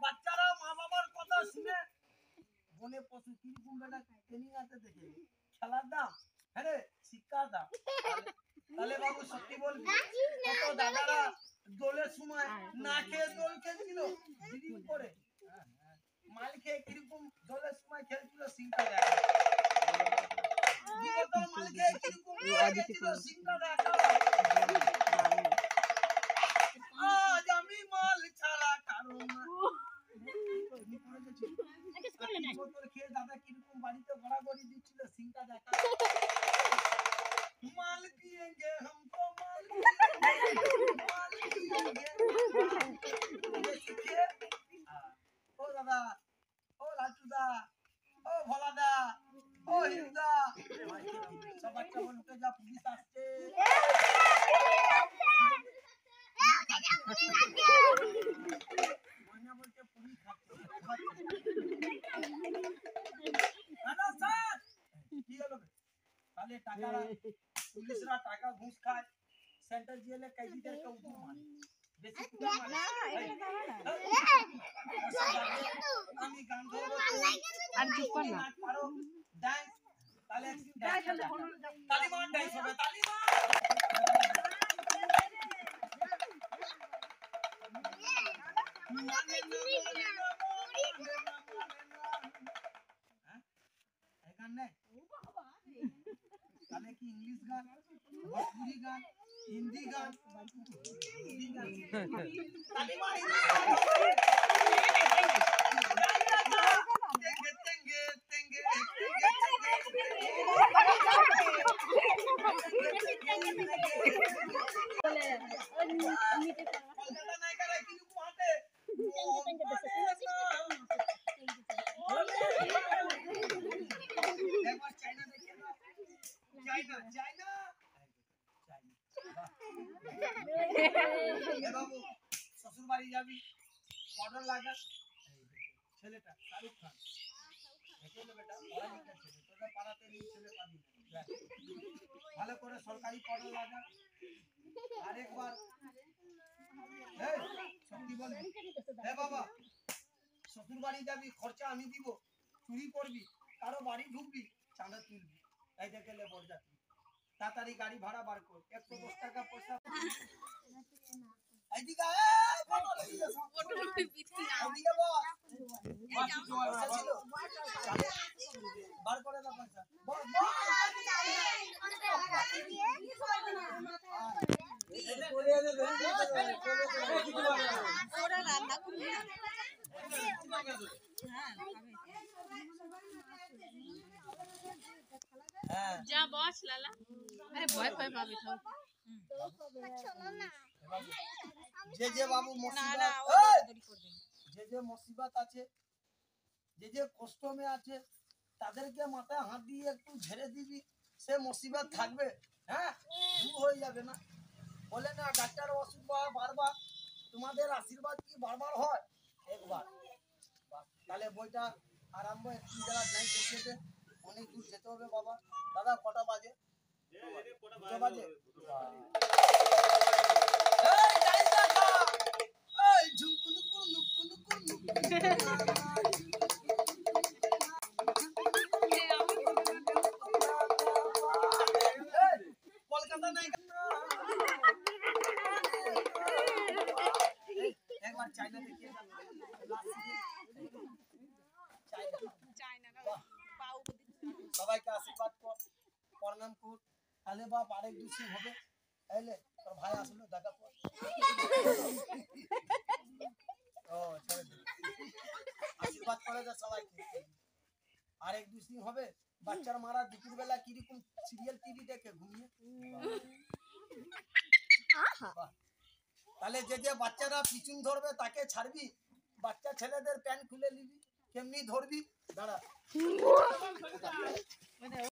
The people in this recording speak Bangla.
বাচ্চারা মা বাবার কথা শুনে বনে পশু কিরকম বেলা ট্রেনিং আছে দেখে খেলার দাম হ্যাঁ রে শিক্ষার দাম। তাহলে বাবু সত্যি বলবি কত দাদারা দোলের সময় না খেয়ে দোল খেলছিল দিন করে মাল খেয়ে কিরকম দোলের সময় খেলছিল সিংটা দেখা মাল খেয়ে কিরকম খেলছিল সিংটা দেখা। আজ আমি মাল ছাড়া কারণ খেয়ে দাদা কিরকম বাড়িতে ঘোরাঘুরি দিচ্ছিল সিংটা দেখা। माल पिएंगे हम तो माल पिएंगे ओ दादा ओ लाचुदा ओ भोलादा ओ हिंदा सब बच्चा बोल के जा पुलिस आते मान्या बोल के पुलिस खाते दादा सर কি হলো তাহলে টাকা পুলিশরা টাকা ঘুষ খায় সেন্ট্রাল জেলে কয়েদিদেরকে উঠে মারে বেশি কুড়া মারে আমি গান ধরবো আর চুপ কর না পারো ডান্স তাহলে তালিবান ডান্স হবে তালিবান এই গান নেই তাহলে কি ইংলিশ গান ভোজপুরি গান হিন্দি গান তালিবান তেঙ্গে তেঙ্গে তেঙ্গে কলকাতা নায়িকারা কিন্তু হাতে একবার চাইনা দেখে না চাইনা চাইনা বাবু শ্বশুর বাড়ি যাবি অর্ডার লাগা ছেলেটা শাহরুখ খান দেখে বেটা পড়ালেখা ছেলে তোদের পাড়াতে এই ছেলে পাবি ভালো করে সরকারি অর্ডার লাগা আরেকবার এই সত্যি বলবি হ্যাঁ বাবা শ্বশুর বাড়ি যাবি খরচা আমি দিব চুরি করবি কারো বাড়ি ঢুকবি চাঁদা তুলবি এই দেখে লে বরযাত্রী তাড়াতাড়ি গাড়ি ভাড়া বার কর 110 টাকা পয়সা এইদিকে এইদিকে বার করে দাও পয়সা ওরা রান্না করবে যা বস লালা আরে ভয় ভয় পাবে তো যে যে বাবু মুসিবত যে যে মুসিবত আছে যে যে কষ্ট মে আছে তাদেরকে মাথায় হাত দিয়ে একটু ঝেড়ে দিবি সে মুসিবত থাকবে হ্যাঁ দূর হয়ে যাবে না বলে না ডাক্তার ওষুধ বারবার তোমাদের আশীর্বাদ কি বারবার হয় একবার তাহলে বইটা আরম্ভ একটু যারা নাই দেখতে অনেক দূর যেতে হবে বাবা দাদা কটা বাজে কটা বাজে এই ডাইস দেখা এই ঝুমকুনুকুর নুকুনুকুর কলকাতা নাই একবার চাইনা দেখিয়ে সবাইকে আশীর্বাদ কর প্রণাম কর তাহলে বাপ আরেক দুসি হবে এলে তোর ভাই আসলো দেখা কর ও ছেড়ে দে আশীর্বাদ করে দে সবাইকে আরেক দুসি হবে বাচ্চার মারা দুপুর বেলা কিরকম সিরিয়াল টিভি দেখে ঘুমিয়ে তাহলে যে যে বাচ্চারা পিছন ধরবে তাকে ছাড়বি বাচ্চা ছেলেদের প্যান্ট খুলে নিবি কেমনি ধরবি দাঁড়া